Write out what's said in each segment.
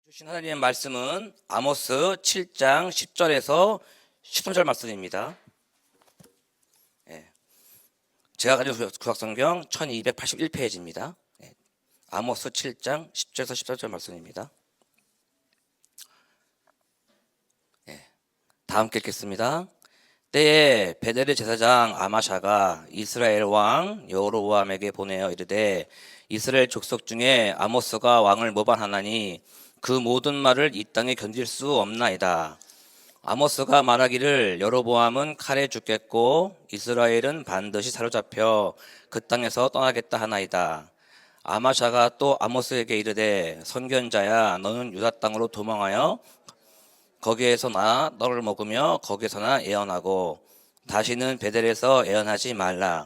주신 하나님의 말씀은 아모스 7장 10절에서 13절 말씀입니다. 제가 가진 구약성경 1281페이지입니다. 아모스 7장 10절에서 14절 말씀입니다. 다 함께 읽겠습니다. 때에 베델의 제사장 아마샤가 이스라엘 왕 여로보암에게 보내어 이르되 이스라엘 족속 중에 아모스가 왕을 모반하나니 그 모든 말을 이 땅에 견딜 수 없나이다. 아모스가 말하기를 여로보암은 칼에 죽겠고 이스라엘은 반드시 사로잡혀 그 땅에서 떠나겠다 하나이다. 아마샤가 또 아모스에게 이르되 선견자야 너는 유다 땅으로 도망하여 거기에서나 너를 먹으며 거기에서나 예언하고 다시는 베델에서 예언하지 말라.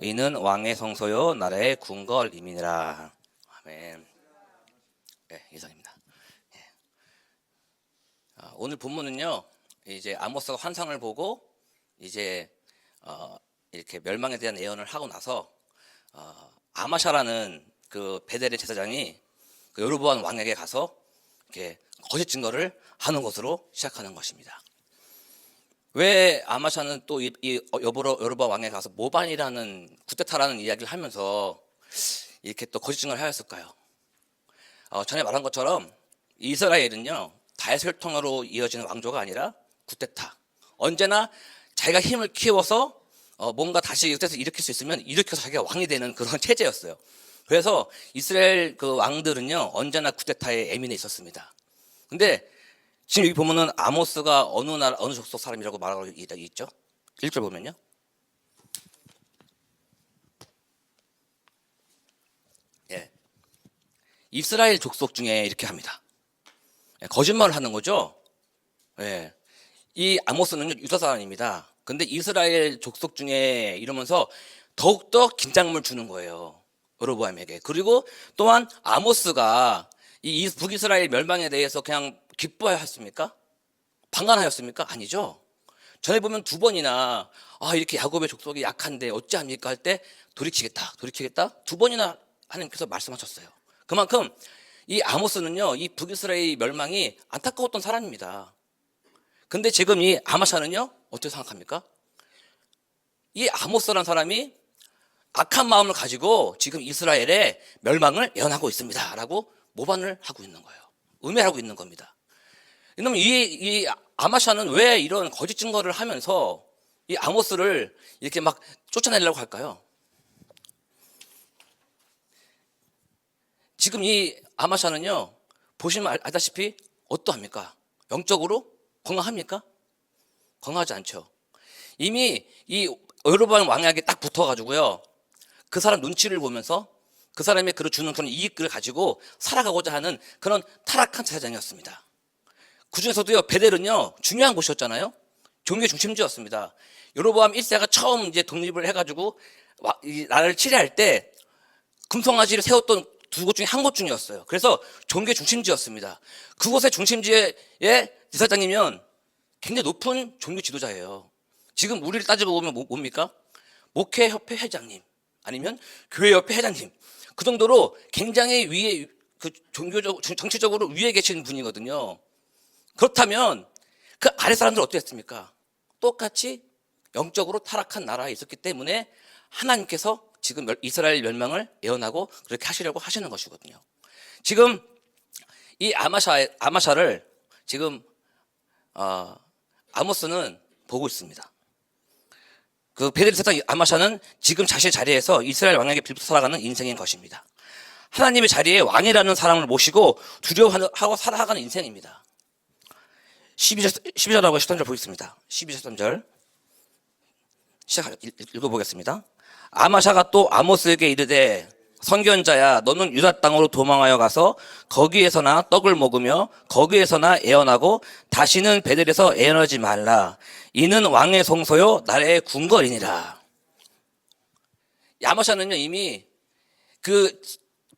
이는 왕의 성소요 나라의 궁궐임이니라. 아멘. 이상입니다. 오늘 본문은요, 이제 아모스가 환상을 보고 이제 이렇게 멸망에 대한 예언을 하고 나서 아마샤라는 그 베델의 제사장이 그 여로보암 왕에게 가서 이렇게 거짓 증거를 하는 것으로 시작하는 것입니다. 왜 아마샤는 또 이 여로보암 왕에게 가서 모반이라는 쿠데타라는 이야기를 하면서 이렇게 또 거짓 증거를 하였을까요? 전에 말한 것처럼 이스라엘은요 다윗을 통으로 이어지는 왕조가 아니라 쿠데타. 언제나 자기가 힘을 키워서 뭔가 다시 그때서 일으킬 수 있으면 일으켜서 자기가 왕이 되는 그런 체제였어요. 그래서 이스라엘 그 왕들은요 언제나 쿠데타에 예민해 있었습니다. 근데 지금 여기 보면은 아모스가 어느 나라 어느 족속 사람이라고 말하고 있죠? 1절 보면요. 이스라엘 족속 중에 이렇게 합니다. 거짓말을 하는 거죠. 이 아모스는 유다 사람입니다. 근데 이스라엘 족속 중에 이러면서 더욱더 긴장감을 주는 거예요. 여로보암에게. 그리고 또한 아모스가 이 북이스라엘 멸망에 대해서 그냥 기뻐하였습니까? 방관하였습니까? 아니죠. 전에 보면 두 번이나 이렇게 야곱의 족속이 약한데 어찌합니까? 할 때 돌이키겠다 두 번이나 하나님께서 말씀하셨어요. 그만큼 이 아모스는요 이 북이스라엘 멸망이 안타까웠던 사람입니다. 근데 지금 이 아마샤는요 어떻게 생각합니까? 이 아모스라는 사람이 악한 마음을 가지고 지금 이스라엘의 멸망을 예언하고 있습니다 라고 모반을 하고 있는 거예요. 음해하고 있는 겁니다. 그럼 이 아마샤는 왜 이런 거짓 증거를 하면서 이 아모스를 이렇게 막 쫓아내려고 할까요? 지금 이 아마샤는요 보시면 알다시피 어떠합니까? 영적으로 건강합니까? 건강하지 않죠. 이미 이 여로보암 왕에게 딱 붙어가지고요 그 사람 눈치를 보면서 그 사람의 주는 그런 이익을 가지고 살아가고자 하는 그런 타락한 제사장이었습니다. 그 중에서도요 베델은요 중요한 곳이었잖아요. 종교의 중심지였습니다. 여로보암 1세가 처음 이제 독립을 해가지고 이 나라를 치리할 때 금송아지를 세웠던 두 곳 중에 한 곳 중이었어요. 그래서 종교의 중심지였습니다. 그곳의 중심지의 제사장이면 굉장히 높은 종교 지도자예요. 지금 우리를 따지고 보면 뭡니까? 목회협회 회장님 아니면 교회협회 회장님 그 정도로 굉장히 위에 그 종교적 정치적으로 위에 계신 분이거든요. 그렇다면 그 아래 사람들은 어떻게 했습니까? 똑같이 영적으로 타락한 나라에 있었기 때문에 하나님께서 지금 이스라엘 멸망을 예언하고 그렇게 하시려고 하시는 것이거든요. 지금 이 아마샤를 지금 아모스는 보고 있습니다. 그 베델 제사장 아마샤는 지금 자신의 자리에서 이스라엘 왕에게 빌붙어 살아가는 인생인 것입니다. 하나님의 자리에 왕이라는 사람을 모시고 두려워하고 살아가는 인생입니다. 12절하고 13절 보겠습니다. 12절 13절 읽어보겠습니다. 아마샤가 또 아모스에게 이르되 선견자야 너는 유다 땅으로 도망하여 가서 거기에서나 떡을 먹으며 거기에서나 예언하고 다시는 베델에서 예언하지 말라. 이는 왕의 성소요 나라의 궁궐이니라. 아마샤는요 이미 그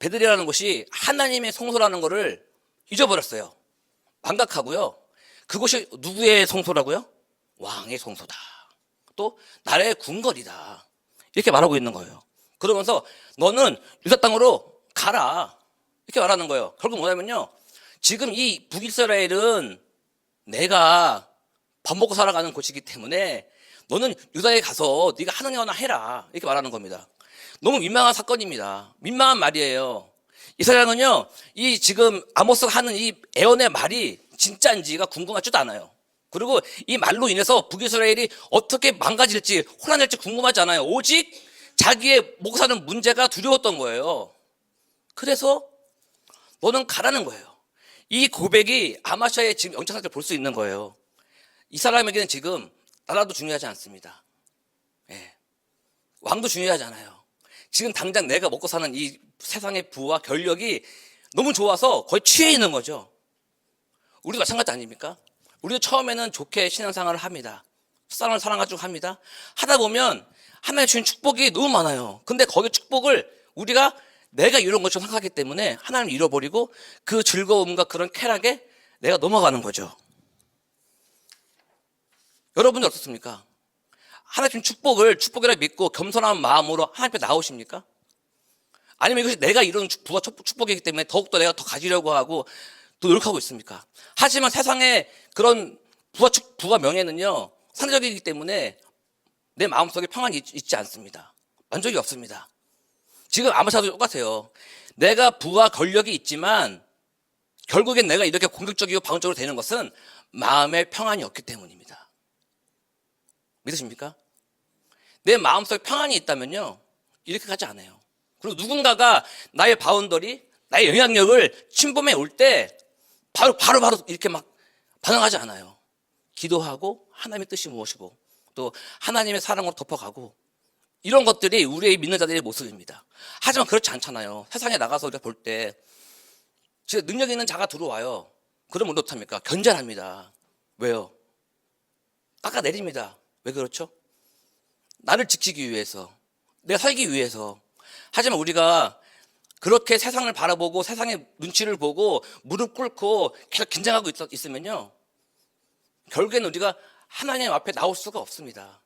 베델이라는 곳이 하나님의 성소라는 것을 잊어버렸어요. 망각하고요. 그곳이 누구의 성소라고요? 왕의 성소다. 또 나라의 궁궐이다. 이렇게 말하고 있는 거예요. 그러면서 너는 유다 땅으로 가라 이렇게 말하는 거예요. 결국 뭐냐면요 지금 이 북이스라엘은 내가 밥 먹고 살아가는 곳이기 때문에 너는 유다에 가서 네가 하는 거나 해라, 이렇게 말하는 겁니다. 너무 민망한 사건입니다. 민망한 말이에요. 이스라엘은요, 이 지금 아모스가 하는 이 애언의 말이 진짜인지가 궁금하지도 않아요. 그리고 이 말로 인해서 북이스라엘이 어떻게 망가질지 혼란할지 궁금하지 않아요. 오직 자기의 먹고 사는 문제가 두려웠던 거예요. 그래서 너는 가라는 거예요. 이 고백이 아마샤의 지금 영적 상태를 볼 수 있는 거예요. 이 사람에게는 지금 나라도 중요하지 않습니다. 예. 왕도 중요하지 않아요. 지금 당장 내가 먹고 사는 이 세상의 부와 권력이 너무 좋아서 거의 취해 있는 거죠. 우리도 마찬가지 아닙니까? 우리도 처음에는 좋게 신앙생활을 합니다. 사람을 사랑가지고 합니다. 하다 보면 하나님 주신 축복이 너무 많아요. 근데 거기 축복을 우리가 내가 이런 것처럼 생각하기 때문에 하나님을 잃어버리고 그 즐거움과 그런 쾌락에 내가 넘어가는 거죠. 여러분들 어떻습니까? 하나님 축복을 축복이라 믿고 겸손한 마음으로 하나님 앞에 나오십니까? 아니면 이것이 내가 이런 부가 축복이기 때문에 더욱더 내가 더 가지려고 하고 또 노력하고 있습니까? 하지만 세상의 그런 부와 명예는요, 상대적이기 때문에 내 마음속에 평안이 있지 않습니다. 만족이 없습니다. 지금 아마샤도 똑같아요. 내가 부와 권력이 있지만 결국엔 내가 이렇게 공격적이고 방어적으로 되는 것은 마음의 평안이 없기 때문입니다. 믿으십니까? 내 마음속에 평안이 있다면요, 이렇게 가지 않아요. 그리고 누군가가 나의 바운더리, 나의 영향력을 침범해 올 때 바로 이렇게 막 반응하지 않아요. 기도하고 하나님의 뜻이 무엇이고 또 하나님의 사랑으로 덮어가고, 이런 것들이 우리의 믿는 자들의 모습입니다. 하지만 그렇지 않잖아요. 세상에 나가서 우리가 볼 때 진짜 능력 있는 자가 들어와요. 그러면 어떡합니까? 견제합니다. 왜요? 깎아내립니다. 왜 그렇죠? 나를 지키기 위해서, 내가 살기 위해서. 하지만 우리가 그렇게 세상을 바라보고 세상의 눈치를 보고 무릎 꿇고 계속 긴장하고 있으면요, 결국에는 우리가 하나님 앞에 나올 수가 없습니다.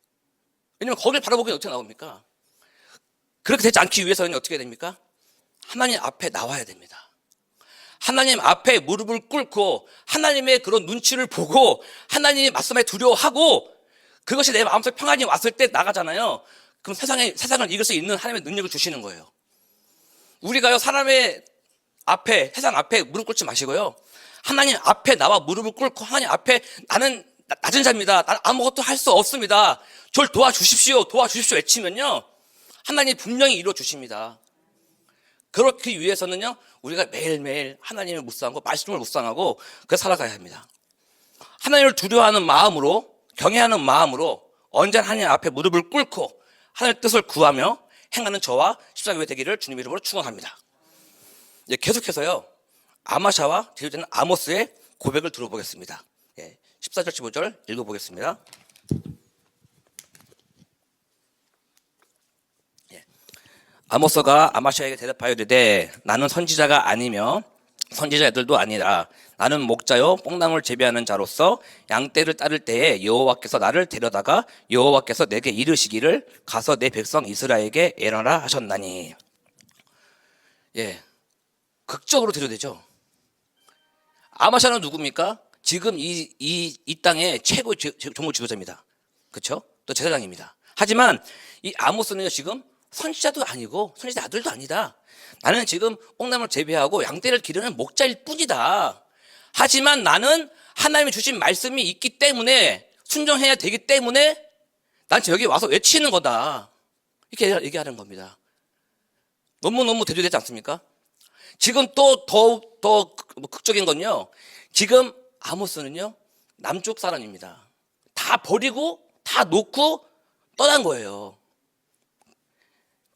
왜냐면 거기를 바라보기 어떻게 나옵니까? 그렇게 되지 않기 위해서는 어떻게 됩니까? 하나님 앞에 나와야 됩니다. 하나님 앞에 무릎을 꿇고 하나님의 그런 눈치를 보고 하나님의 말씀에 두려워하고, 그것이 내 마음속에 평안이 왔을 때 나가잖아요. 그럼 세상을 이길 수 있는 하나님의 능력을 주시는 거예요. 우리가요, 사람의 앞에, 세상 앞에 무릎 꿇지 마시고요, 하나님 앞에 나와 무릎을 꿇고 하나님 앞에 나는 낮은 자입니다, 나는 아무것도 할 수 없습니다, 저를 도와주십시오 외치면요, 하나님이 분명히 이루어 주십니다. 그렇기 위해서는요, 우리가 매일매일 하나님을 묵상하고 말씀을 묵상하고 그렇게 살아가야 합니다. 하나님을 두려워하는 마음으로, 경외하는 마음으로 언제나 하나님 앞에 무릎을 꿇고 하나님의 뜻을 구하며 행하는 저와 십자교회 되기를 주님 이름으로 축원합니다. 이제 계속해서요, 아마샤와 제후자는 아모스의 고백을 들어보겠습니다. 14절 15절 읽어보겠습니다. 아모스가 아마샤에게 대답하여 이르되 나는 선지자가 아니며 선지자 애들도 아니라 나는 목자요 뽕나무를 재배하는 자로서 양떼를 따를 때에 여호와께서 나를 데려다가 여호와께서 내게 이르시기를 가서 내 백성 이스라엘에게 애너라 하셨나니. 극적으로 대조되죠. 아마샤는 누굽니까? 지금 이 땅의 최고 종교 지도자입니다. 그렇죠? 또 제사장입니다. 하지만 이 아모스는요, 지금 선지자도 아니고 선지자 아들도 아니다. 나는 지금 뽕나무를 재배하고 양떼를 기르는 목자일 뿐이다. 하지만 나는 하나님이 주신 말씀이 있기 때문에, 순종해야 되기 때문에 난 지금 여기 와서 외치는 거다, 이렇게 얘기하는 겁니다. 너무너무 대조되지 않습니까? 지금 또 더욱 더 극적인 건요, 지금 아모스는요, 남쪽 사람입니다. 다 버리고 다 놓고 떠난 거예요.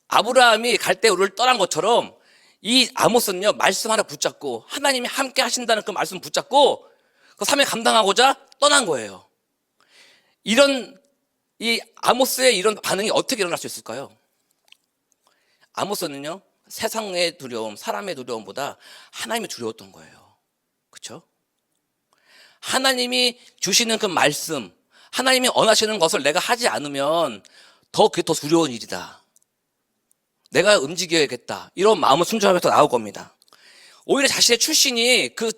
아브라함이 갈대우를 떠난 것처럼 이 아모스는요, 말씀 하나 붙잡고 하나님이 함께 하신다는 그 말씀 붙잡고 그 사명 감당하고자 떠난 거예요. 이 아모스의 이런 반응이 어떻게 일어날 수 있을까요? 아모스는요, 세상의 두려움, 사람의 두려움보다 하나님이 두려웠던 거예요. 그렇죠? 하나님이 주시는 그 말씀, 하나님이 원하시는 것을 내가 하지 않으면 그게 더 두려운 일이다, 내가 움직여야겠다, 이런 마음을 순종하면서 나올 겁니다. 오히려 자신의 출신이 그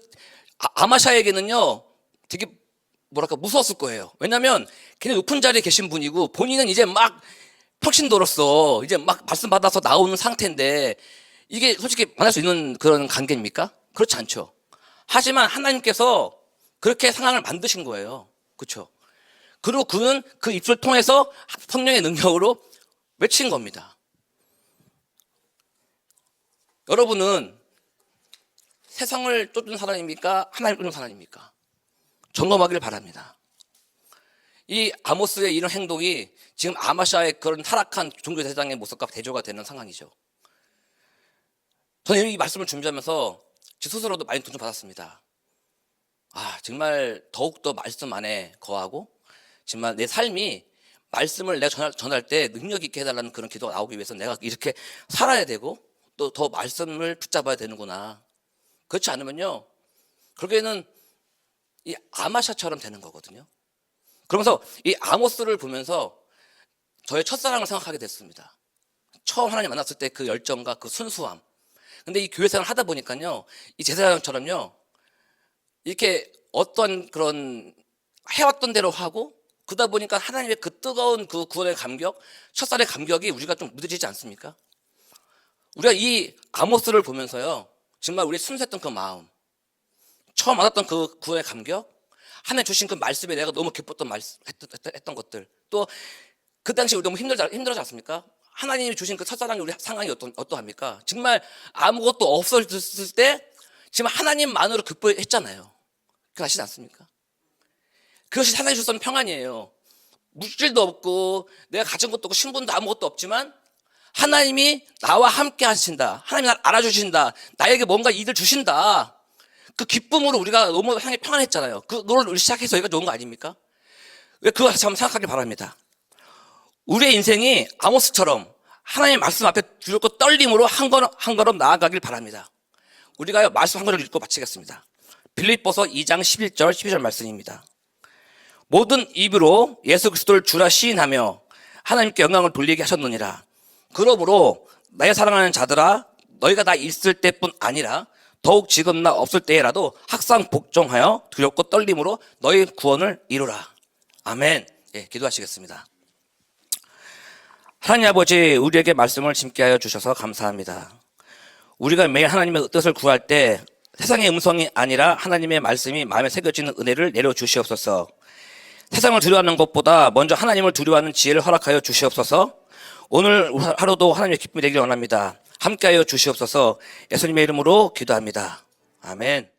아마샤에게는요 되게 뭐랄까 무서웠을 거예요. 왜냐하면 걔는 높은 자리에 계신 분이고 본인은 이제 막 평신도로서 이제 막 말씀 받아서 나오는 상태인데 이게 솔직히 만날 수 있는 그런 관계입니까? 그렇지 않죠. 하지만 하나님께서 그렇게 상황을 만드신 거예요. 그렇죠? 그리고 그는 그 입술을 통해서 성령의 능력으로 외친 겁니다. 여러분은 세상을 쫓는 사람입니까? 하나님을 쫓는 사람입니까? 점검하기를 바랍니다. 이 아모스의 이런 행동이 지금 아마샤의 그런 타락한 종교 대장의 모습과 대조가 되는 상황이죠. 저는 이 말씀을 준비하면서 제 스스로도 많이 도전 받았습니다. 정말 더욱더 말씀 안에 거하고 정말 내 삶이 말씀을 내가 전할 때 능력 있게 해달라는 그런 기도가 나오기 위해서 내가 이렇게 살아야 되고 또 더 말씀을 붙잡아야 되는구나. 그렇지 않으면요 결국에는 이 아마샤처럼 되는 거거든요. 그러면서 이 아모스를 보면서 저의 첫사랑을 생각하게 됐습니다. 처음 하나님 만났을 때 그 열정과 그 순수함. 근데 이 교회 생활을 하다 보니까요 이 제사장처럼요 이렇게 어떤 그런 해왔던 대로 하고 그러다 보니까 하나님의 그 뜨거운 그 구원의 감격, 첫살의 감격이 우리가 좀 무뎌지지 않습니까? 우리가 이 아모스를 보면서요 정말 우리 순수했던 그 마음, 처음 받았던 그 구원의 감격, 하나님 주신 그 말씀에 내가 너무 기뻤던 했던 것들, 또 그 당시 우리 너무 힘들지 않습니까? 하나님이 주신 그 첫사랑의 우리 상황이 어떠합니까? 정말 아무것도 없었을 때 지금 하나님만으로 기뻐했잖아요. 그러시지 않습니까? 그것이 하나님이 주셨던 평안이에요. 물질도 없고 내가 가진 것도 없고 신분도 아무것도 없지만 하나님이 나와 함께 하신다. 하나님이 나를 알아주신다. 나에게 뭔가 이득 주신다. 그 기쁨으로 우리가 너무 상당히 평안했잖아요. 그걸 시작해서 여기가 좋은 거 아닙니까? 왜 그거 한번 생각하길 바랍니다. 우리의 인생이 아모스처럼 하나님의 말씀 앞에 두렵고 떨림으로 한 걸음 나아가길 바랍니다. 우리가 말씀 한 걸음 읽고 마치겠습니다. 빌립보서 2장 11절 12절 말씀입니다. 모든 입으로 예수 그리스도를 주라 시인하며 하나님께 영광을 돌리게 하셨느니라. 그러므로 나의 사랑하는 자들아 너희가 나 있을 때뿐 아니라 더욱 지금 나 없을 때라도 항상 복종하여 두렵고 떨림으로 너희 구원을 이루라. 아멘. 기도하시겠습니다. 하나님 아버지, 우리에게 말씀을 짐게 하여 주셔서 감사합니다. 우리가 매일 하나님의 뜻을 구할 때 세상의 음성이 아니라 하나님의 말씀이 마음에 새겨지는 은혜를 내려주시옵소서. 세상을 두려워하는 것보다 먼저 하나님을 두려워하는 지혜를 허락하여 주시옵소서. 오늘 하루도 하나님의 기쁨이 되기를 원합니다. 함께하여 주시옵소서. 예수님의 이름으로 기도합니다. 아멘.